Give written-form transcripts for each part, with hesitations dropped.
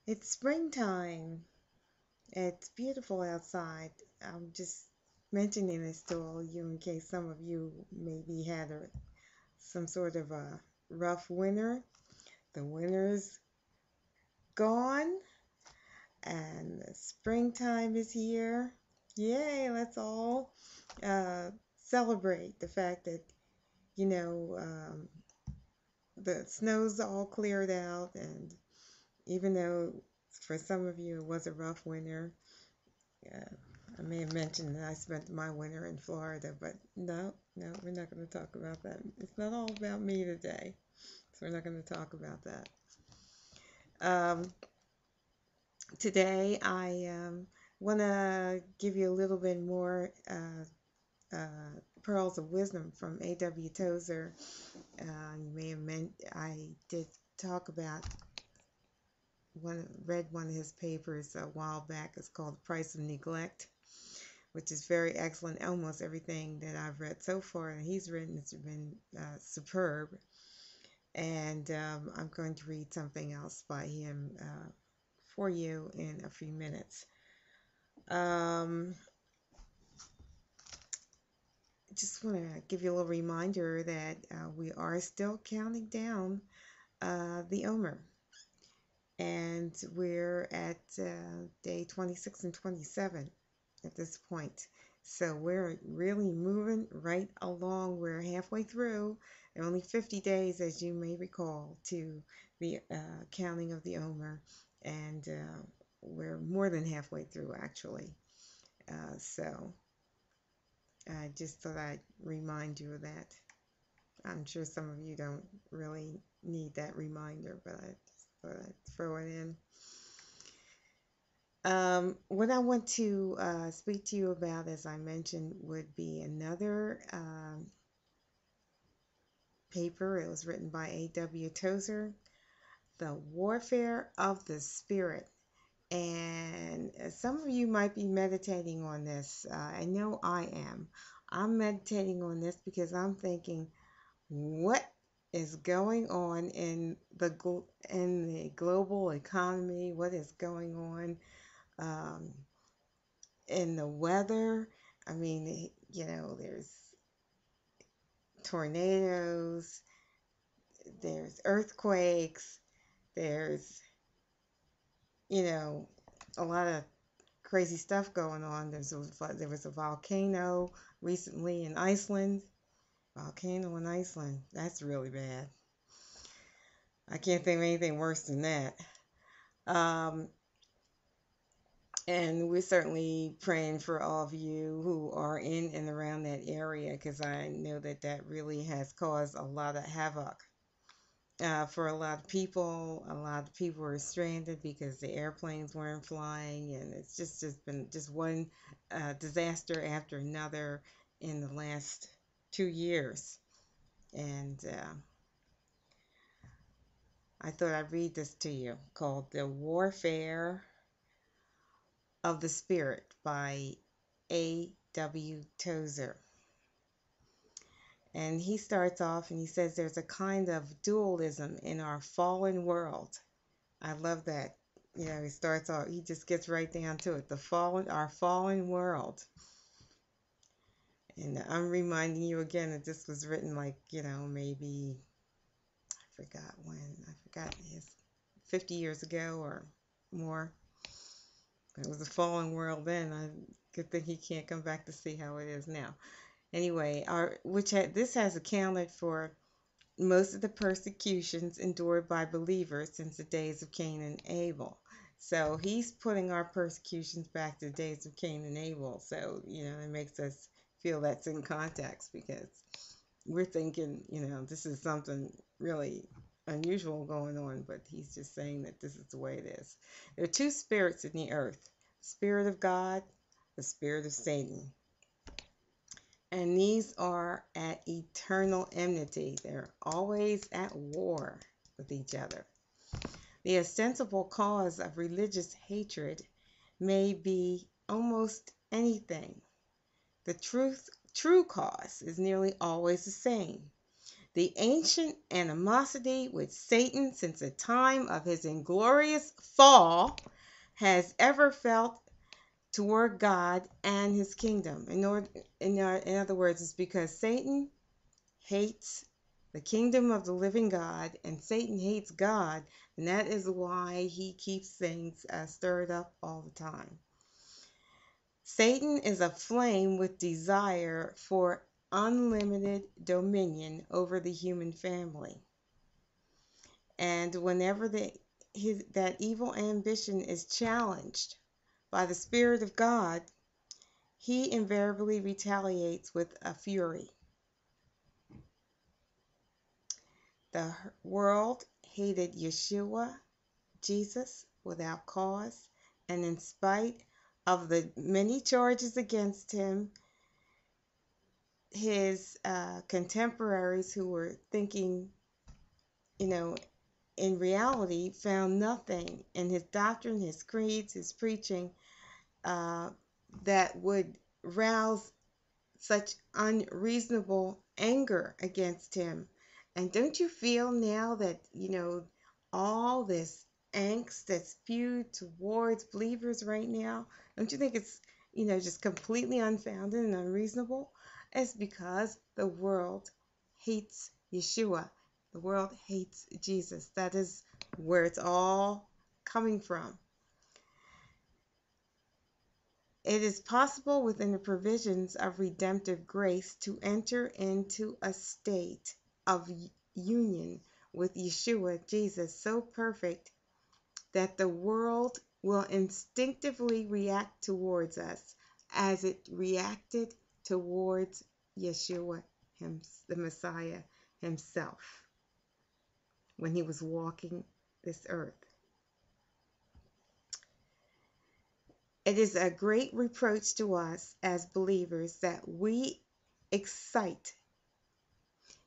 It's springtime. It's beautiful outside. I'm just mentioning this to all you in case some of you maybe had some sort of a rough winter. The winter's gone and the springtime is here. Yay, let's all uh, celebrate the fact that, you know, the snow's all cleared out. And even though for some of you it was a rough winter, yeah, I may have mentioned that I spent my winter in Florida, but no, no, we're not going to talk about that. It's not all about me today, so we're not going to talk about that. Um, Today, I want to give you a little bit more pearls of wisdom from A.W. Tozer. You may have I did talk about read one of his papers a while back. It's called The Price of Neglect, which is very excellent. Almost everything that I've read so far that he's written has been superb. And I'm going to read something else by him for you in a few minutes. Um, just want to give you a little reminder that we are still counting down the Omer. And we're at day 26 and 27 at this point. So we're really moving right along. We're halfway through. Only 50 days, as you may recall, to the counting of the Omer. And we're more than halfway through, actually. So I just thought I'd remind you of that. I'm sure some of you don't really need that reminder, but I just thought I'd throw it in. What I want to speak to you about, as I mentioned, would be another paper. It was written by A.W. Tozer, The Warfare of the Spirit. And some of you might be meditating on this. I know I am. I'm meditating on this because I'm thinking, what is going on in the global economy? What is going on um, in the weather? I mean, there's tornadoes, there's earthquakes, there's, a lot of crazy stuff going on. There was a volcano recently in Iceland. Volcano in Iceland. That's really bad. I can't think of anything worse than that. Um, and we're certainly praying for all of you who are in and around that area because I know that that really has caused a lot of havoc for a lot of people. A lot of people are stranded because the airplanes weren't flying, and it's just been just one disaster after another in the last 2 years. And I thought I'd read this to you called The Warfare of the Spirit by A.W. Tozer. And he starts off and he says there's a kind of dualism in our fallen world. I love that. He starts off, he just gets right down to it. Our fallen world. And I'm reminding you again that this was written like, maybe, I forgot when, I forgot, 50 years ago or more. It was a fallen world then. Good thing he can't come back to see how it is now. Anyway, this has accounted for most of the persecutions endured by believers since the days of Cain and Abel. So he's putting our persecutions back to the days of Cain and Abel. So, it makes us feel that's in context because we're thinking, this is something really unusual going on, but he's just saying that this is the way it is. There are two spirits in the earth, the spirit of God, the spirit of Satan. And these are at eternal enmity. They're always at war with each other. The ostensible cause of religious hatred may be almost anything. The true cause is nearly always the same. The ancient animosity which Satan, since the time of his inglorious fall, has ever felt toward God and his kingdom. In other words, it's because Satan hates the kingdom of the living God, and Satan hates God, and that is why he keeps things stirred up all the time. Satan is aflame with desire for unlimited dominion over the human family. And whenever that evil ambition is challenged by the Spirit of God, he invariably retaliates with a fury. The world hated Yeshua, Jesus, without cause, and in spite of the many charges against him, his contemporaries who were thinking, in reality, found nothing in his doctrine, his creeds, his preaching that would rouse such unreasonable anger against him. And don't you feel now that, all this angst that's spewed towards believers right now, don't you think it's, just completely unfounded and unreasonable? It's because the world hates Yeshua. The world hates Jesus. That is where it's all coming from. It is possible within the provisions of redemptive grace to enter into a state of union with Yeshua, Jesus, so perfect that the world will instinctively react towards us as it reacted towards Yeshua, the Messiah himself, when he was walking this earth. It is a great reproach to us as believers that we excite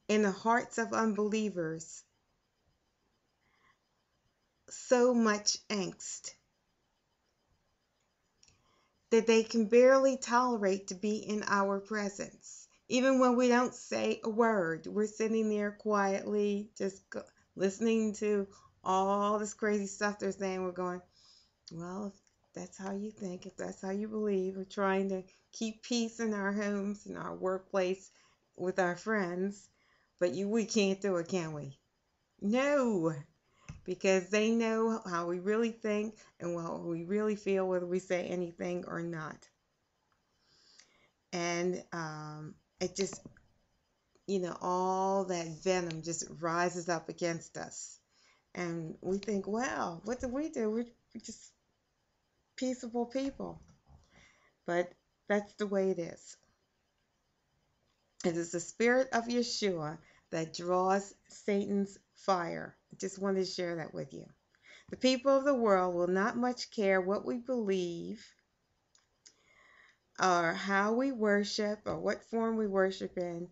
in the hearts of unbelievers so much angst that they can barely tolerate to be in our presence. Even when we don't say a word, we're sitting there quietly, just listening to all this crazy stuff they're saying. We're going, well, if that's how you think, if that's how you believe, we're trying to keep peace in our homes, in our workplace, with our friends, but we can't do it, can we? No, because they know how we really think and what we really feel, whether we say anything or not. And it just, all that venom just rises up against us. And we think, wow, what do? We're just peaceable people. But that's the way it is. It is the spirit of Yeshua that draws Satan's fire. I just wanted to share that with you. The people of the world will not much care what we believe or how we worship or what form we worship in,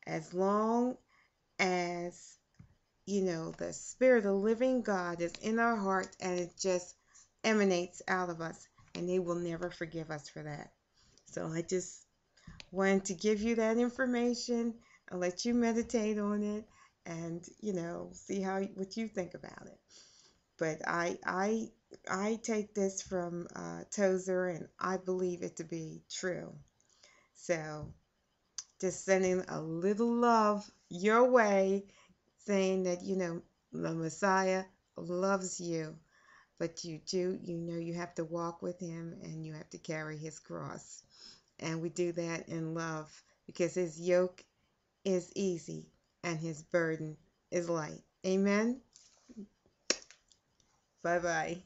as long as, the Spirit of the living God is in our heart and it just emanates out of us, and they will never forgive us for that. So I just wanted to give you that information and let you meditate on it and, see what you think about it. But I take this from Tozer, and I believe it to be true. So just sending a little love your way, saying that, the Messiah loves you, but you have to walk with him and you have to carry his cross. And we do that in love because his yoke is easy and his burden is light. Amen. Bye-bye.